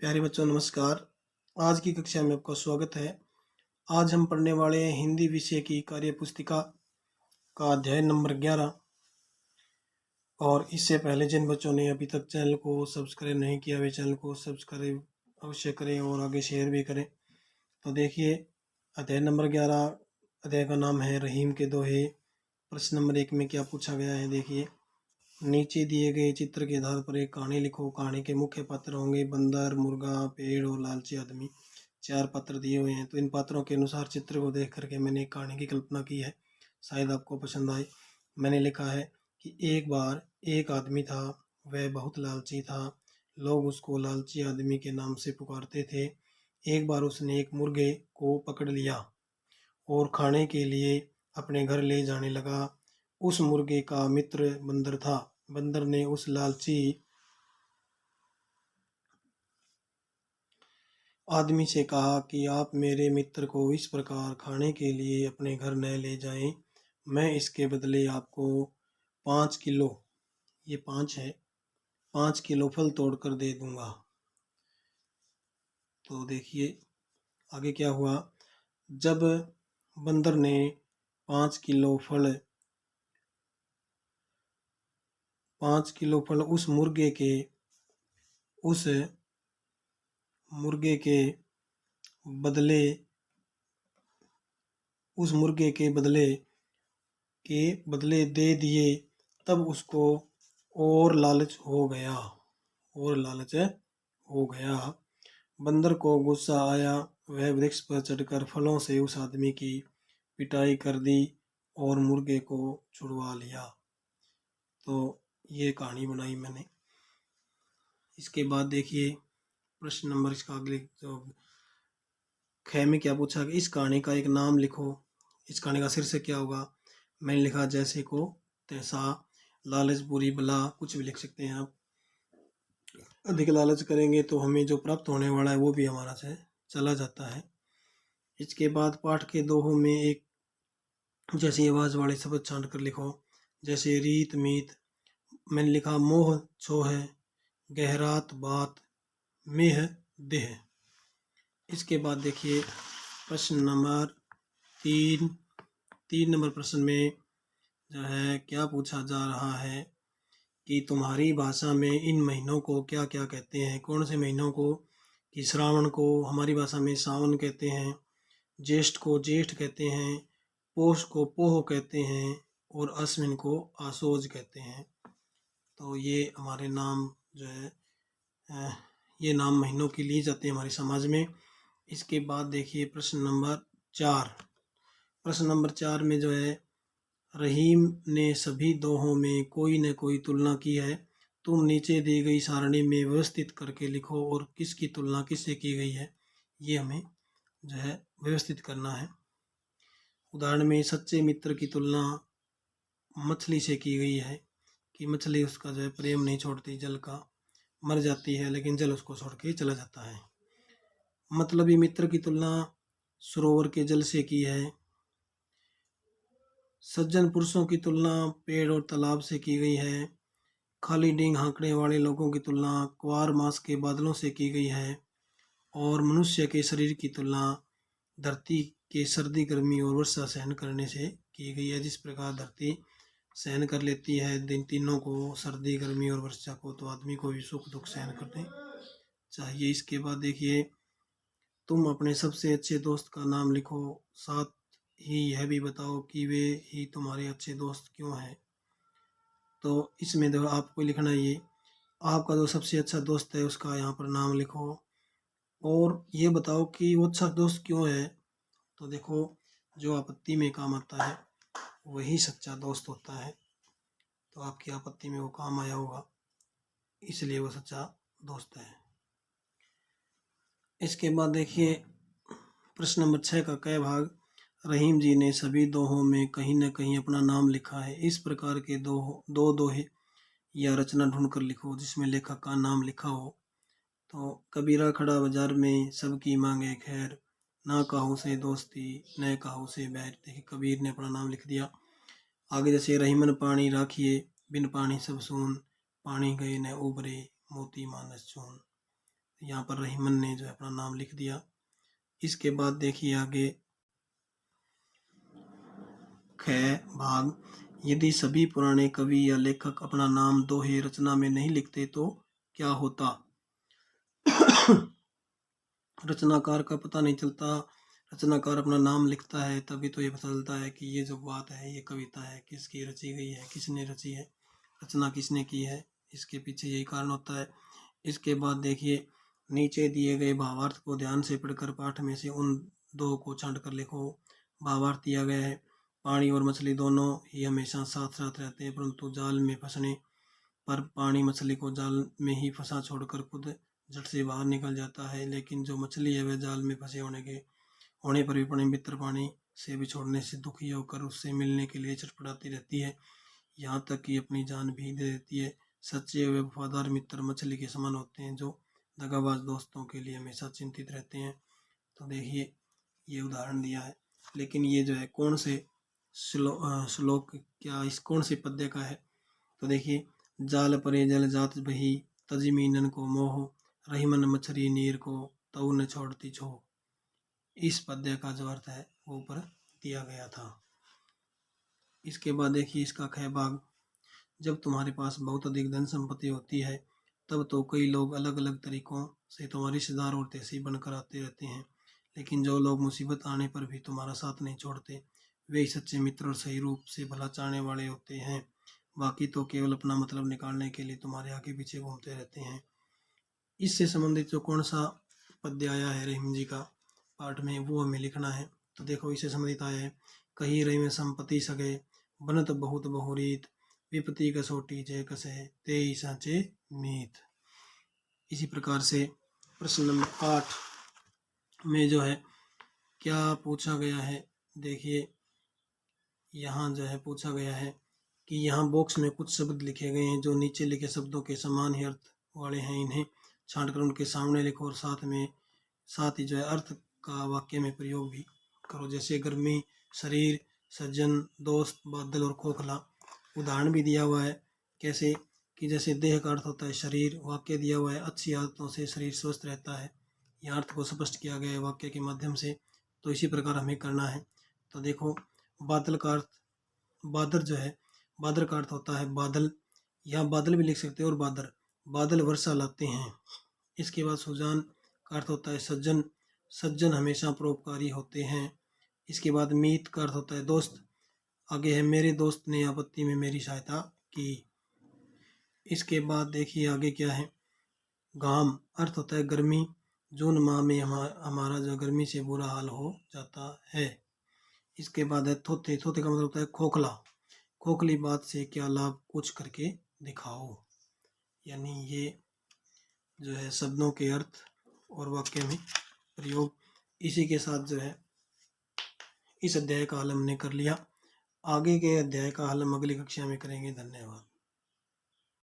प्यारे बच्चों नमस्कार। आज की कक्षा में आपका स्वागत है। आज हम पढ़ने वाले हैं हिंदी विषय की कार्य पुस्तिका का अध्याय नंबर 11। और इससे पहले जिन बच्चों ने अभी तक चैनल को सब्सक्राइब नहीं किया वे चैनल को सब्सक्राइब अवश्य करें और आगे शेयर भी करें। तो देखिए अध्याय नंबर 11, अध्याय का नाम है रहीम के दोहे। प्रश्न नंबर 1 में क्या पूछा गया है, देखिए। नीचे दिए गए चित्र के आधार पर एक कहानी लिखो। कहानी के मुख्य पात्र होंगे बंदर, मुर्गा, पेड़ और लालची आदमी। 4 पात्र दिए हुए हैं, तो इन पात्रों के अनुसार चित्र को देख करके मैंने एक कहानी की कल्पना की है, शायद आपको पसंद आए। मैंने लिखा है कि एक बार एक आदमी था, वह बहुत लालची था। लोग उसको लालची आदमी के नाम से पुकारते थे। एक बार उसने एक मुर्गे को पकड़ लिया और खाने के लिए अपने घर ले जाने लगा। उस मुर्गे का मित्र बंदर था। बंदर ने उस लालची आदमी से कहा कि आप मेरे मित्र को इस प्रकार खाने के लिए अपने घर न ले जाएं, मैं इसके बदले आपको 5 किलो, ये 5 है, 5 किलो फल तोड़कर दे दूंगा। तो देखिए आगे क्या हुआ। जब बंदर ने 5 किलो फल 5 किलो फल उस मुर्गे के बदले उस मुर्गे के बदले दे दिए, तब उसको और लालच हो गया। बंदर को गुस्सा आया। वह वृक्ष पर चढ़कर फलों से उस आदमी की पिटाई कर दी और मुर्गे को छुड़वा लिया। तो ये कहानी बनाई मैंने। इसके बाद देखिए प्रश्न नंबर इसका अगले जो ख में क्या पूछा कि इस कहानी का एक नाम लिखो। इस कहानी का शीर्षक क्या होगा। मैंने लिखा जैसे को तैसा, लालच बुरी बला, कुछ भी लिख सकते हैं आप। अधिक लालच करेंगे तो हमें जो प्राप्त होने वाला है वो भी हमारा से चला जाता है। इसके बाद पाठ के दोहों में एक जैसी आवाज वाले शब्द छांट कर लिखो, जैसे रीत मीत। मैंने लिखा मोह छोह, गहरात बात, मेह देह। इसके बाद देखिए प्रश्न नंबर 3 नंबर प्रश्न में जो है क्या पूछा जा रहा है कि तुम्हारी भाषा में इन महीनों को क्या क्या कहते हैं। कौन से महीनों को, कि श्रावण को हमारी भाषा में सावन कहते हैं, ज्येष्ठ को जेठ कहते हैं, पोष को पोह कहते हैं और अश्विन को आसोज कहते हैं। तो ये हमारे नाम जो है ये नाम महीनों के लिए जाते हैं हमारे समाज में। इसके बाद देखिए प्रश्न नंबर 4 में जो है रहीम ने सभी दोहों में कोई न कोई तुलना की है। तुम नीचे दी गई सारणी में व्यवस्थित करके लिखो और किसकी तुलना किससे की गई है, ये हमें जो है व्यवस्थित करना है। उदाहरण में सच्चे मित्र की तुलना मछली से की गई है कि मछली उसका जो है प्रेम नहीं छोड़ती, जल का मर जाती है लेकिन जल उसको छोड़ के चला जाता है। मतलबी मित्र की तुलना सरोवर के जल से की है। सज्जन पुरुषों की तुलना पेड़ और तालाब से की गई है। खाली डींग हाँकने वाले लोगों की तुलना क्वार मास के बादलों से की गई है। और मनुष्य के शरीर की तुलना धरती के सर्दी गर्मी और वर्षा सहन करने से की गई है। जिस प्रकार धरती सहन कर लेती है दिन तीनों को, सर्दी गर्मी और वर्षा को, तो आदमी को भी सुख दुख सहन करने चाहिए। इसके बाद देखिए तुम अपने सबसे अच्छे दोस्त का नाम लिखो, साथ ही यह भी बताओ कि वे ही तुम्हारे अच्छे दोस्त क्यों हैं। तो इसमें देखो आपको लिखना ये आपका जो सबसे अच्छा दोस्त है उसका यहाँ पर नाम लिखो और ये बताओ कि वो अच्छा दोस्त क्यों है। तो देखो जो आपत्ति में काम आता है वही सच्चा दोस्त होता है। तो आपकी आपत्ति में वो काम आया होगा, इसलिए वो सच्चा दोस्त है। इसके बाद देखिए प्रश्न नंबर 6 का क भाग, रहीम जी ने सभी दोहों में कहीं न कहीं अपना नाम लिखा है। इस प्रकार के दो दोहे या रचना ढूंढ कर लिखो जिसमें लेखक का नाम लिखा हो। तो कबीरा खड़ा बाजार में सबकी मांगे खैर, ना काहू से दोस्ती न काहू से बैर। देखिए कबीर ने अपना नाम लिख दिया। आगे जैसे रहीमन पानी राखिए, बिन पानी सब सून, पानी गए न उबरे मोती मानस चून। यहाँ पर रहीमन ने जो है अपना नाम लिख दिया। इसके बाद देखिए आगे ख भाग, यदि सभी पुराने कवि या लेखक अपना नाम दोहे रचना में नहीं लिखते तो क्या होता। रचनाकार का पता नहीं चलता, रचनाकार अपना नाम लिखता है तभी तो ये पता चलता है कि ये जो बात है, ये कविता है, किसकी रची गई है, किसने रची है, रचना किसने की है, इसके पीछे यही कारण होता है। इसके बाद देखिए नीचे दिए गए भावार्थ को ध्यान से पढ़कर पाठ में से उन दो को छांट कर लिखो। भावार्थ दिया गया है, पानी और मछली दोनों ही हमेशा साथ साथ रहते हैं, परंतु जाल में फंसने पर पानी मछली को जाल में ही फंसा छोड़कर खुद झट से बाहर निकल जाता है, लेकिन जो मछली है वह जाल में फंसे होने पर भी अपने मित्र पानी से बिछोड़ने से दुखी होकर उससे मिलने के लिए छटपटाती रहती है, यहाँ तक कि अपनी जान भी दे देती है। सच्चे व वफादार मित्र मछली के समान होते हैं जो दगाबाज दोस्तों के लिए हमेशा चिंतित रहते हैं। तो देखिए ये उदाहरण दिया है, लेकिन ये जो है कौन से श्लोक क्या इस कौन से पद्य का है। तो देखिए जाल परे जल जात बही, तजी मीनन को मोह, रहीमन मछली नीर को तऊ न छोड़ती छो। इस पद्य का जो अर्थ है वो ऊपर दिया गया था। इसके बाद देखिए इसका ख भाग, जब तुम्हारे पास बहुत अधिक धन संपत्ति होती है तब तो कई लोग अलग अलग तरीकों से तुम्हारे रिश्तेदार और तेजी बनकर आते रहते हैं, लेकिन जो लोग मुसीबत आने पर भी तुम्हारा साथ नहीं छोड़ते वे ही सच्चे मित्र और सही रूप से भला चाहने वाले होते हैं। बाकी तो केवल अपना मतलब निकालने के लिए तुम्हारे आगे पीछे घूमते रहते हैं। इससे संबंधित जो कौन सा पद्य आया है रहीम जी का पाठ में वो हमें लिखना है। तो देखो इससे संबंधित आया है, कही रही में संपत्ति सगे, बनत बहुत बहुरीत, विपत्ति कसोटी जय कसे ते ही साचे मीत। इसी प्रकार से प्रश्न नंबर 8 में जो है क्या पूछा गया है, देखिए यहाँ जो है पूछा गया है कि यहाँ बॉक्स में कुछ शब्द लिखे गए हैं जो नीचे लिखे शब्दों के समान ही अर्थ वाले हैं, इन्हें छांटकर उनके सामने लिखो और साथ ही जो है अर्थ का वाक्य में प्रयोग भी करो। जैसे गर्मी, शरीर, सज्जन, दोस्त, बादल और खोखला। उदाहरण भी दिया हुआ है कैसे कि जैसे देह का अर्थ होता है शरीर, वाक्य दिया हुआ है अच्छी आदतों से शरीर स्वस्थ रहता है, यह अर्थ को स्पष्ट किया गया है वाक्य के माध्यम से। तो इसी प्रकार हमें करना है। तो देखो बादल का अर्थ, बादल जो है बादल का अर्थ होता है बादल, यहाँ बादल भी लिख सकते हैं और बादल वर्षा लाते हैं। इसके बाद सुजान का अर्थ होता है सज्जन, सज्जन हमेशा परोपकारी होते हैं। इसके बाद मीत का अर्थ होता है दोस्त, आगे है मेरे दोस्त ने आपत्ति में मेरी सहायता की। इसके बाद देखिए आगे क्या है, घाम अर्थ होता है गर्मी, जून माह में हमारा जो गर्मी से बुरा हाल हो जाता है। इसके बाद है थोथे, थोथे का मतलब होता है खोखला, खोखली बात से क्या लाभ कुछ करके दिखाओ। यानी ये जो है शब्दों के अर्थ और वाक्य में प्रयोग। इसी के साथ जो है इस अध्याय का हल हमने कर लिया। आगे के अध्याय का हल हम अगली कक्षा में करेंगे। धन्यवाद।